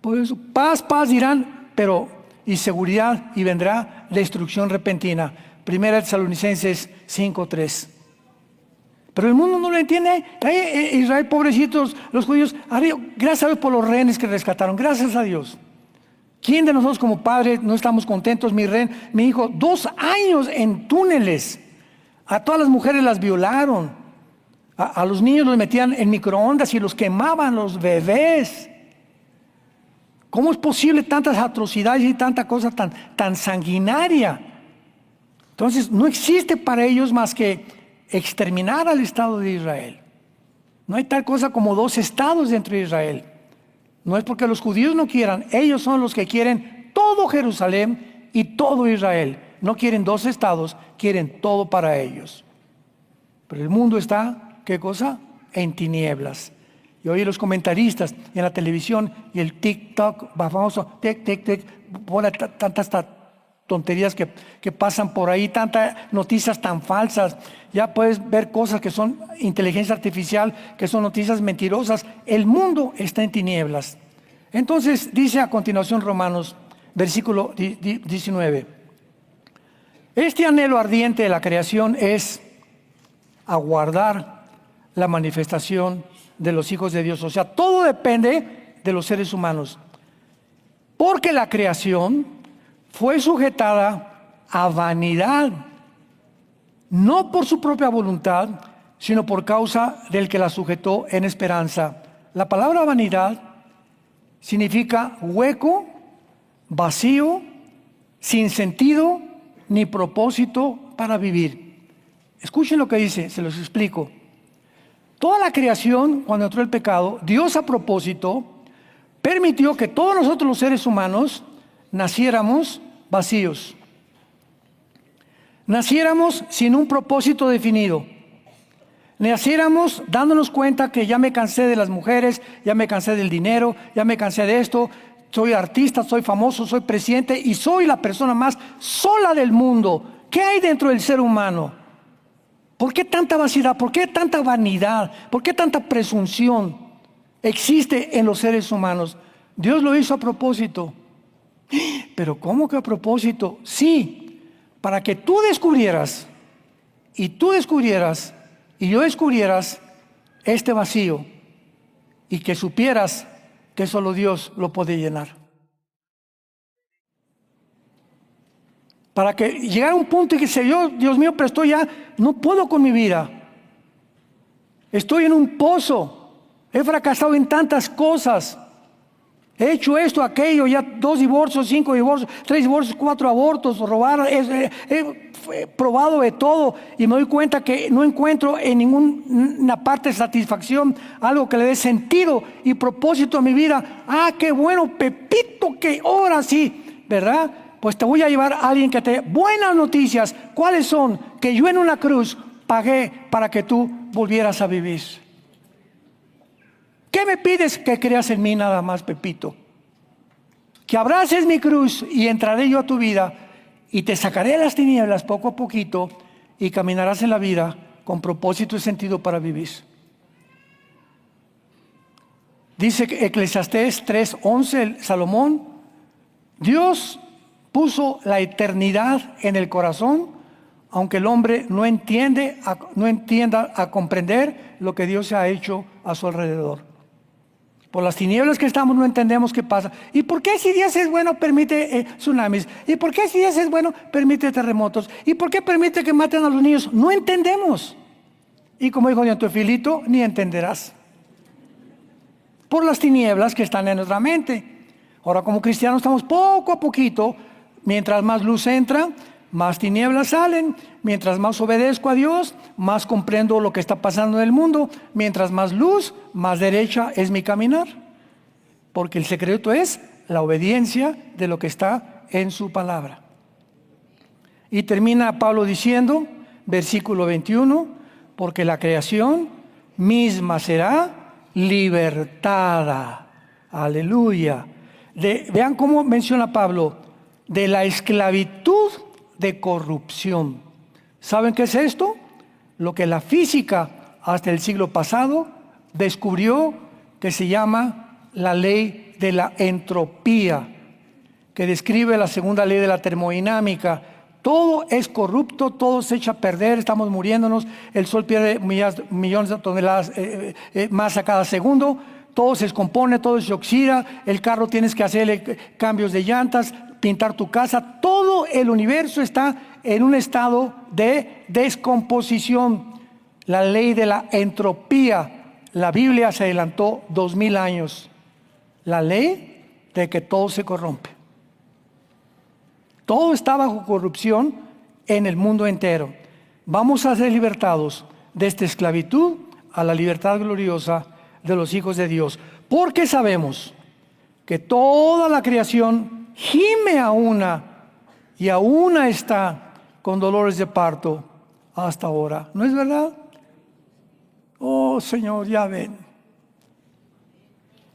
Por eso, paz dirán, pero inseguridad y vendrá destrucción repentina. 1 Tesalonicenses 5:3. Pero el mundo no lo entiende. Israel, pobrecitos, los judíos, gracias a Dios por los rehenes que rescataron, gracias a Dios. ¿Quién de nosotros como padres no estamos contentos? Mi hijo, 2 años en túneles. A todas las mujeres las violaron. A los niños los metían en microondas y los quemaban, los bebés. ¿Cómo es posible tantas atrocidades y tanta cosa tan sanguinaria? Entonces, no existe para ellos más que exterminar al Estado de Israel. No hay tal cosa como 2 estados dentro de Israel. No es porque los judíos no quieran, ellos son los que quieren todo Jerusalén y todo Israel. No quieren 2 estados, quieren todo para ellos. Pero el mundo está, ¿qué cosa? En tinieblas. Y hoy los comentaristas en la televisión y el TikTok, famoso, tantas tonterías que pasan por ahí, tantas noticias tan falsas. Ya puedes ver cosas que son inteligencia artificial, que son noticias mentirosas. El mundo está en tinieblas. Entonces dice a continuación Romanos, versículo 19. Este anhelo ardiente de la creación es aguardar la manifestación de los hijos de Dios. O sea, todo depende de los seres humanos. Porque la creación fue sujetada a vanidad, no por su propia voluntad, sino por causa del que la sujetó en esperanza. La palabra vanidad significa hueco, vacío, sin sentido ni propósito para vivir. Escuchen lo que dice, se los explico. Toda la creación, cuando entró el pecado, Dios a propósito permitió que todos nosotros los seres humanos naciéramos vacíos. Naciéramos sin un propósito definido. Naciéramos dándonos cuenta que ya me cansé de las mujeres, ya me cansé del dinero, ya me cansé de esto, soy artista, soy famoso, soy presidente y soy la persona más sola del mundo. ¿Qué hay dentro del ser humano? ¿Por qué tanta vaciedad? ¿Por qué tanta vanidad? ¿Por qué tanta presunción existe en los seres humanos? Dios lo hizo a propósito. ¿Pero cómo que a propósito? Sí, para que tú descubrieras, y tú descubrieras, y yo descubrieras este vacío, y que supieras que solo Dios lo puede llenar. Para que llegara a un punto y que se yo, Dios mío, pero estoy ya, no puedo con mi vida. Estoy en un pozo, he fracasado en tantas cosas. He hecho esto, aquello, ya 2 divorcios, 5 divorcios, 3 divorcios, 4 abortos, robar. He probado de todo y me doy cuenta que no encuentro en ninguna parte de satisfacción, algo que le dé sentido y propósito a mi vida. Ah, qué bueno, Pepito, que ahora sí, ¿verdad? Pues te voy a llevar a alguien que te dé buenas noticias. ¿Cuáles son? Que yo en una cruz pagué para que tú volvieras a vivir. ¿Qué me pides? Que creas en mí nada más, Pepito. Que abraces mi cruz y entraré yo a tu vida y te sacaré de las tinieblas poco a poquito y caminarás en la vida con propósito y sentido para vivir. Dice Eclesiastés 3:11, Salomón, Dios puso la eternidad en el corazón, aunque el hombre no entienda a comprender lo que Dios ha hecho a su alrededor. Por las tinieblas que estamos no entendemos qué pasa. ¿Y por qué si Dios es bueno permite tsunamis? ¿Y por qué si Dios es bueno permite terremotos? ¿Y por qué permite que maten a los niños? No entendemos. Y como dijo Don Teofilito, ni entenderás. Por las tinieblas que están en nuestra mente. Ahora como cristianos estamos poco a poquito, mientras más luz entra, más tinieblas salen. Mientras más obedezco a Dios, más comprendo lo que está pasando en el mundo. Mientras más luz, más derecha es mi caminar. Porque el secreto es la obediencia de lo que está en su palabra. Y termina Pablo diciendo, versículo 21, porque la creación misma será libertada. Aleluya. Vean cómo menciona Pablo, de la esclavitud de corrupción. ¿Saben qué es esto? Lo que la física hasta el siglo pasado descubrió, que se llama la ley de la entropía, que describe la segunda ley de la termodinámica. Todo es corrupto, todo se echa a perder, estamos muriéndonos, el sol pierde millones de toneladas masa cada segundo, todo se descompone, todo se oxida, el carro tienes que hacerle cambios de llantas, pintar tu casa, todo el universo está en un estado de descomposición. La ley de la entropía, la Biblia se adelantó 2000 años. La ley de que todo se corrompe. Todo está bajo corrupción en el mundo entero. Vamos a ser libertados de esta esclavitud a la libertad gloriosa de los hijos de Dios. Porque sabemos que toda la creación gime a una y a una está con dolores de parto hasta ahora. ¿No es verdad? Oh, Señor, ya ven.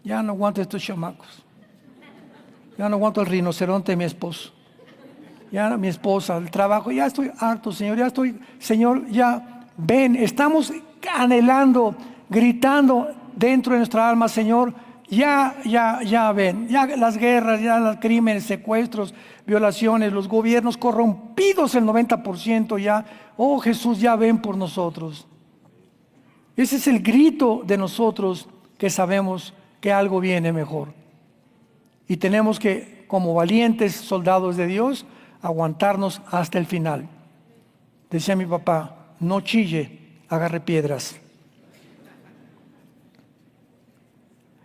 Ya no aguanto estos chamacos. Ya no aguanto el rinoceronte de mi esposo. Ya mi esposa, el trabajo, ya estoy harto, Señor, Señor, ya ven, estamos anhelando, gritando dentro de nuestra alma, Señor, ya ven, ya las guerras, ya los crímenes, secuestros, violaciones, los gobiernos corrompidos el 90% ya, oh Jesús, ya ven por nosotros. Ese es el grito de nosotros que sabemos que algo viene mejor. Y tenemos que, como valientes soldados de Dios, aguantarnos hasta el final. Decía mi papá, no chille, agarre piedras.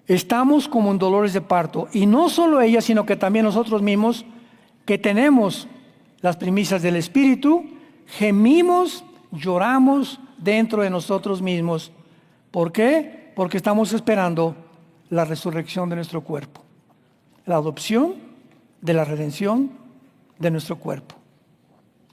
Estamos como en dolores de parto, y no solo ella, sino que también nosotros mismos, que tenemos las primicias del Espíritu, gemimos, lloramos dentro de nosotros mismos. ¿Por qué? Porque estamos esperando la resurrección de nuestro cuerpo, la adopción de la redención de nuestro cuerpo.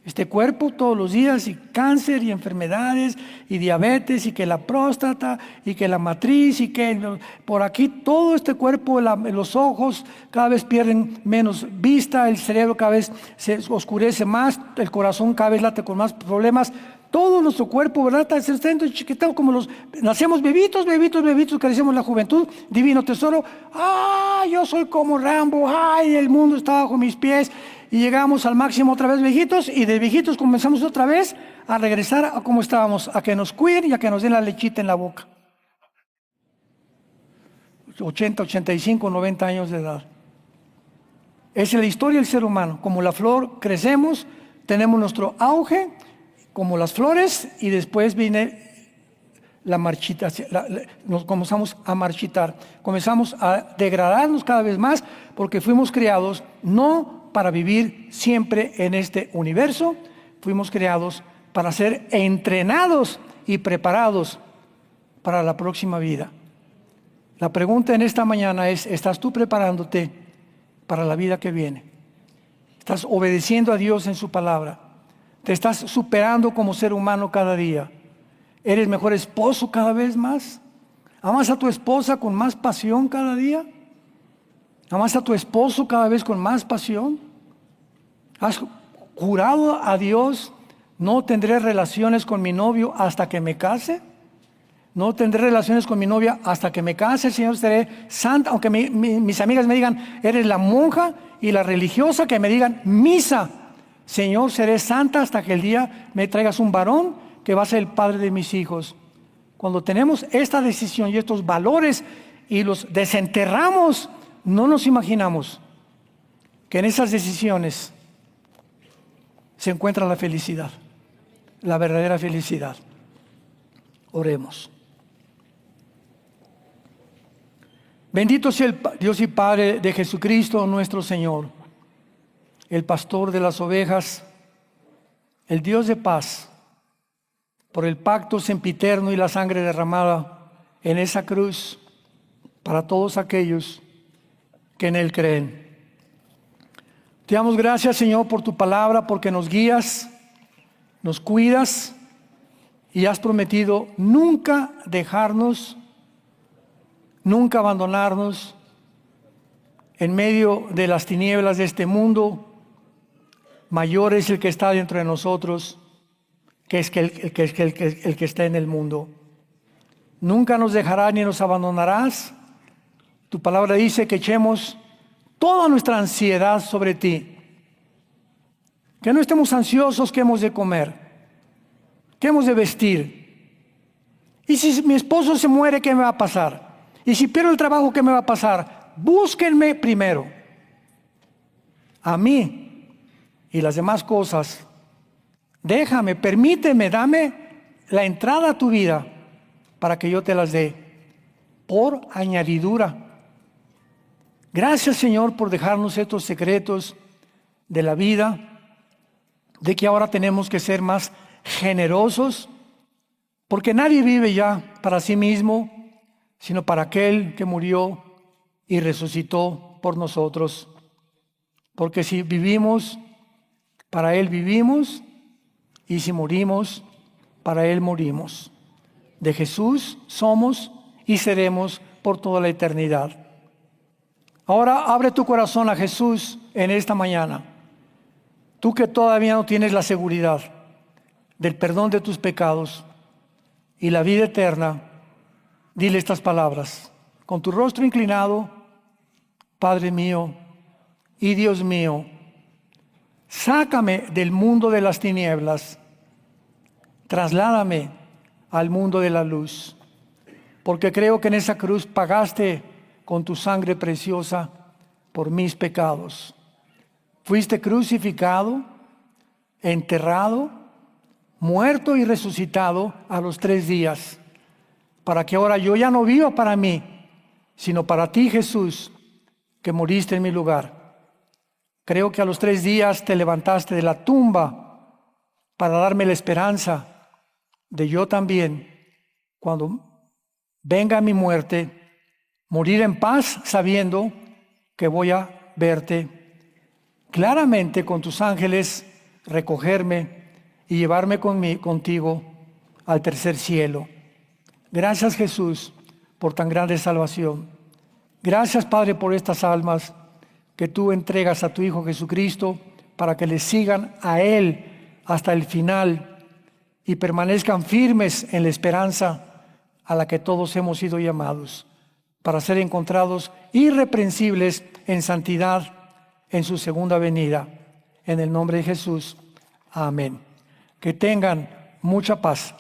Este cuerpo todos los días, y cáncer y enfermedades y diabetes y que la próstata y que la matriz y que por aquí todo este cuerpo, los ojos cada vez pierden menos vista, el cerebro cada vez se oscurece más, el corazón cada vez late con más problemas. Todo nuestro cuerpo, ¿verdad? Estamos como nacemos bebitos, crecemos la juventud, divino tesoro. Yo soy como Rambo, el mundo está bajo mis pies. Y llegamos al máximo otra vez viejitos, y de viejitos comenzamos otra vez a regresar a como estábamos, a que nos cuiden y a que nos den la lechita en la boca. 80, 85, 90 años de edad. Esa es la historia del ser humano. Como la flor, crecemos, tenemos nuestro auge, como las flores, y después viene la marchita, nos comenzamos a marchitar, comenzamos a degradarnos cada vez más porque fuimos creados no para vivir siempre en este universo, fuimos creados para ser entrenados y preparados para la próxima vida. La pregunta en esta mañana es, ¿estás tú preparándote para la vida que viene? ¿Estás obedeciendo a Dios en su palabra? ¿Te estás superando como ser humano cada día? ¿Eres mejor esposo cada vez más? ¿Amas a tu esposa con más pasión cada día? ¿Amas a tu esposo cada vez con más pasión? ¿Has jurado a Dios, no tendré relaciones con mi novio hasta que me case? No tendré relaciones con mi novia hasta que me case, Señor, seré santa. Aunque mis amigas me digan, eres la monja, y la religiosa que me digan, misa. Señor, seré santa hasta que el día me traigas un varón que va a ser el padre de mis hijos. Cuando tenemos esta decisión y estos valores y los desenterramos, no nos imaginamos que en esas decisiones se encuentra la felicidad, la verdadera felicidad. Oremos. Bendito sea el Dios y Padre de Jesucristo nuestro Señor, el pastor de las ovejas, el Dios de paz, por el pacto sempiterno y la sangre derramada en esa cruz para todos aquellos que en Él creen. Te damos gracias, Señor, por tu palabra, porque nos guías, nos cuidas y has prometido nunca dejarnos, nunca abandonarnos en medio de las tinieblas de este mundo. Mayor es el que está dentro de nosotros que es el que está en el mundo. Nunca nos dejarás ni nos abandonarás. Tu palabra dice que echemos toda nuestra ansiedad sobre ti. Que no estemos ansiosos qué hemos de comer, qué hemos de vestir. Y si mi esposo se muere, ¿qué me va a pasar? Y si pierdo el trabajo, ¿qué me va a pasar? Búsquenme primero a mí y las demás cosas. Déjame, permíteme, dame la entrada a tu vida para que yo te las dé por añadidura. Gracias, Señor, por dejarnos estos secretos de la vida, de que ahora tenemos que ser más generosos, porque nadie vive ya para sí mismo, sino para aquel que murió y resucitó por nosotros. Porque si vivimos, para Él vivimos, y si morimos, para Él morimos. De Jesús somos y seremos por toda la eternidad. Ahora abre tu corazón a Jesús en esta mañana. Tú que todavía no tienes la seguridad del perdón de tus pecados y la vida eterna, dile estas palabras. Con tu rostro inclinado, Padre mío y Dios mío, sácame del mundo de las tinieblas, trasládame al mundo de la luz, porque creo que en esa cruz pagaste con tu sangre preciosa por mis pecados. Fuiste crucificado, enterrado, muerto y resucitado a los 3 días, para que ahora yo ya no viva para mí, sino para ti, Jesús, que moriste en mi lugar. Creo que a los 3 días te levantaste de la tumba para darme la esperanza de yo también, cuando venga mi muerte, morir en paz sabiendo que voy a verte claramente con tus ángeles, recogerme y llevarme contigo al tercer cielo. Gracias, Jesús, por tan grande salvación. Gracias, Padre, por estas almas que tú entregas a tu Hijo Jesucristo para que le sigan a Él hasta el final y permanezcan firmes en la esperanza a la que todos hemos sido llamados, para ser encontrados irreprensibles en santidad en su segunda venida. En el nombre de Jesús. Amén. Que tengan mucha paz.